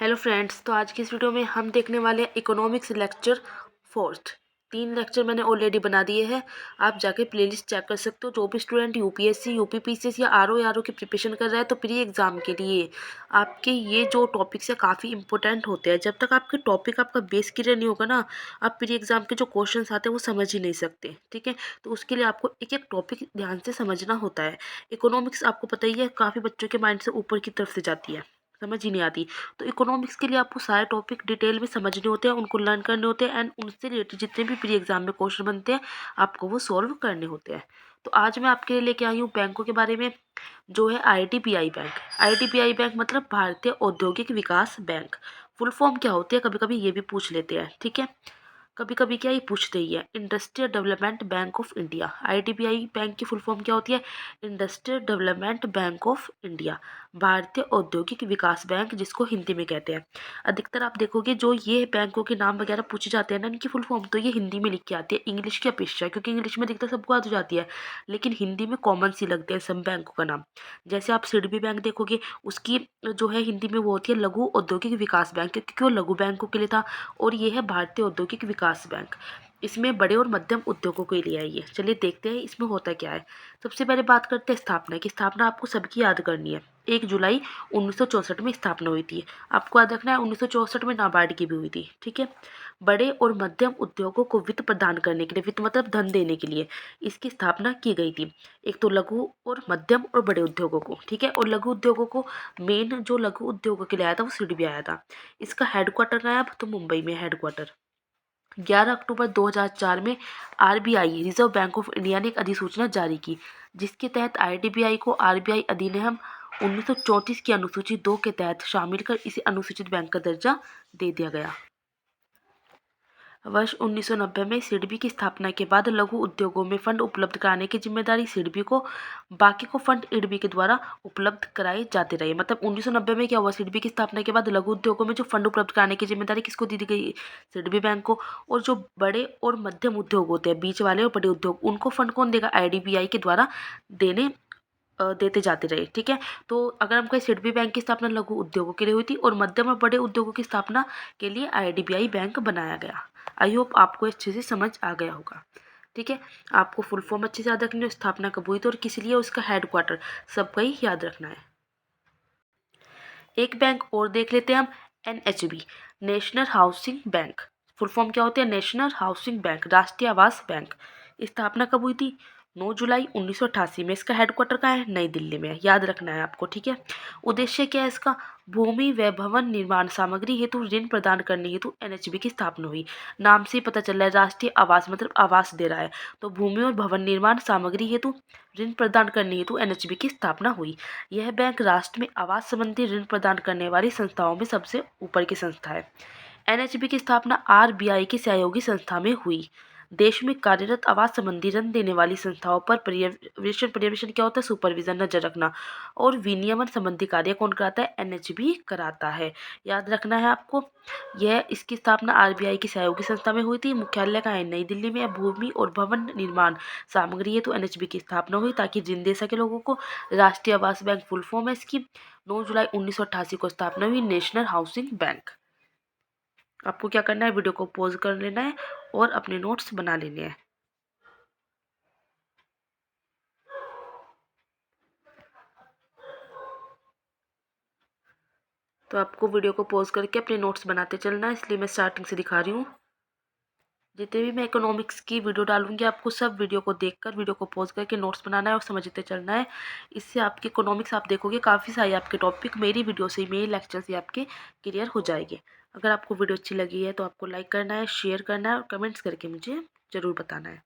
Hello friends, तो आज की इस वीडियो में हम देखने वाले हैं इकोनॉमिक्स लेक्चर फोर्थ। 3 लेक्चर मैंने ऑलरेडी बना दिए हैं। आप जाके प्लेलिस्ट चेक कर सकते हो। जो भी स्टूडेंट यूपीएससी, यूपीपीसीएस या आरओ की प्रिपरेशन कर रहा है तो प्री एग्जाम के लिए आपके ये जो टॉपिक्स है काफ़ी इंपॉर्टेंट होते हैं। जब तक आपके टॉपिक आपका बेस क्लियर नहीं होगा ना, आप प्री एग्जाम के जो क्वेश्चन आते हैं वो समझ ही नहीं सकते। ठीक है, तो उसके लिए आपको एक एक टॉपिक ध्यान से समझना होता है। इकोनॉमिक्स आपको पता ही है, काफ़ी बच्चों के माइंड से ऊपर की तरफ से जाती है, समझ ही नहीं आती। तो इकोनॉमिक्स के लिए आपको सारे टॉपिक डिटेल में समझने होते हैं, उनको लर्न करने होते हैं एंड उनसे रिलेटेड जितने भी प्री एग्जाम में क्वेश्चन बनते हैं आपको वो सॉल्व करने होते हैं। तो आज मैं आपके लिए लेके आई हूँ बैंकों के बारे में, जो है आईडीबीआई बैंक। आईडीबीआई बैंक मतलब भारतीय औद्योगिक विकास बैंक। फुल फॉर्म क्या होती है, कभी कभी ये भी पूछ लेते हैं। ठीक है, कभी कभी क्या ये पूछते ही है, industrial development bank of India. IDBI bank की फुल फॉर्म क्या होती है, industrial development bank of India, भारतीय औद्योगिक विकास बैंक जिसको हिंदी में कहते हैं। अधिकतर आप देखोगे जो ये बैंकों के नाम वगैरह पूछे जाते हैं ना, इनकी फुल फॉर्म तो ये हिंदी में लिख के आती है इंग्लिश की अपेक्षा, क्योंकि इंग्लिश में अधिकतर सबको याद हो जाती है, लेकिन हिंदी में कॉमन सी लगते हैं सब बैंकों का नाम। जैसे आप सिडबी बैंक देखोगे, उसकी जो है हिंदी में वो होती है लघु औद्योगिक विकास बैंक, क्योंकि वो लघु बैंकों के लिए था। और ये है भारतीय औद्योगिक विकास बैंक, इसमें बड़े और मध्यम उद्योगों के लिए आई है। चलिए देखते हैं इसमें होता क्या है। सबसे पहले बात करते हैं स्थापना की। स्थापना आपको सबकी याद करनी है। 1 जुलाई 1964 में स्थापना हुई थी। आपको याद रखना है 1964 में नाबार्ड की भी हुई थी। ठीक है, बड़े और मध्यम उद्योगों को वित्त प्रदान करने के लिए, वित्त मतलब धन देने के लिए इसकी स्थापना की गई थी। एक तो लघु और मध्यम और बड़े उद्योगों को, ठीक है, और लघु उद्योगों को मेन जो लघु उद्योगों के लिए आया था वो सिडबी आया था। इसका हेडक्वार्टर है अब तो मुंबई में हेडक्वार्टर। 11 अक्टूबर 2004 में RBI reserve bank of India ने एक अधिसूचना जारी की, जिसके तहत आईडीबीआई को आरबीआई अधिनियम 1934 की अनुसूची 2 के तहत शामिल कर इसे अनुसूचित बैंक का दर्जा दे दिया गया। वर्ष 1990 में सिडबी की स्थापना के बाद लघु उद्योगों में फंड उपलब्ध कराने की जिम्मेदारी सिडबी को, बाकी को फंड इडबी के द्वारा उपलब्ध कराए जाते रहे। मतलब 1990 में क्या हुआ, सिडबी की स्थापना के बाद लघु उद्योगों में जो फंड उपलब्ध कराने की जिम्मेदारी किसको दी गई, सिडबी बैंक को। और जो बड़े और मध्यम उद्योग होते हैं, बीच वाले और बड़े उद्योग, उनको फंड कौन देगा, आईडीबीआई के द्वारा देते जाते रहे। ठीक है, तो अगर हम कहें सिडबी बैंक की स्थापना लघु उद्योगों के लिए हुई थी और मध्यम और बड़े उद्योगों की स्थापना के लिए आईडीबीआई बैंक बनाया गया। आई होप आपको अच्छे से समझ आ गया होगा। ठीक है, आपको फुल फॉर्म अच्छे से याद रखनी है, स्थापना कब हुई थी और किस लिए, उसका हेडक्वार्टर सबका ही याद रखना है। एक बैंक और देख लेते हैं हम, NHB, national housing bank. Full form क्या होती है, नेशनल हाउसिंग बैंक, राष्ट्रीय आवास बैंक। स्थापना कब हुई थी, 9 जुलाई 1988 में। इसका हेडक्वार्टर कहाँ है, नई दिल्ली में, याद रखना है आपको। ठीक है, उद्देश्य क्या है इसका, भूमि व भवन निर्माण सामग्री हेतु ऋण प्रदान करने हेतु एनएचबी की स्थापना हुई। नाम से ही पता चल रहा है, राष्ट्रीय आवास मतलब आवास दे रहा है, तो भूमि और भवन निर्माण सामग्री हेतु ऋण प्रदान करने हेतु एनएचबी की स्थापना हुई। यह बैंक राष्ट्र में आवास संबंधी ऋण प्रदान करने वाली संस्थाओं में सबसे ऊपर की संस्था है। एनएचबी की स्थापना आरबीआई की सहयोगी संस्था में हुई। देश में कार्यरत आवास संबंधी ऋण देने वाली संस्थाओं पर पर्यवेक्षण क्या होता है, सुपरविजन, नजर रखना, और विनियमन संबंधी कार्य कौन कराता है, एनएचबी कराता है। याद रखना है आपको। यह इसकी स्थापना आरबीआई की सहयोगी संस्था में हुई थी। मुख्यालय का है नई दिल्ली में। भूमि और भवन निर्माण सामग्री है तो एनएचबी की स्थापना हुई ताकि ऋण दे सके लोगों को। राष्ट्रीय आवास बैंक फुल फॉर्म है इसकी। 9 जुलाई 1988 को स्थापना हुई, नेशनल हाउसिंग बैंक। आपको क्या करना है, वीडियो को पॉज कर लेना है और अपने नोट्स बना लेने हैं। तो आपको वीडियो को पॉज करके अपने नोट्स बनाते चलना है, इसलिए मैं स्टार्टिंग से दिखा रही हूँ। जितने भी मैं इकोनॉमिक्स की वीडियो डालूंगी आपको सब वीडियो को देखकर, वीडियो को पॉज करके नोट्स बनाना है और समझते चलना है। इससे आपकी इकोनॉमिक्स आप देखोगे काफ़ी सारे आपके टॉपिक मेरी वीडियो से, मेरी लेक्चर से आपके क्लियर हो जाएंगे। अगर आपको वीडियो अच्छी लगी है तो आपको लाइक करना है, शेयर करना है और कमेंट्स करके मुझे ज़रूर बताना है।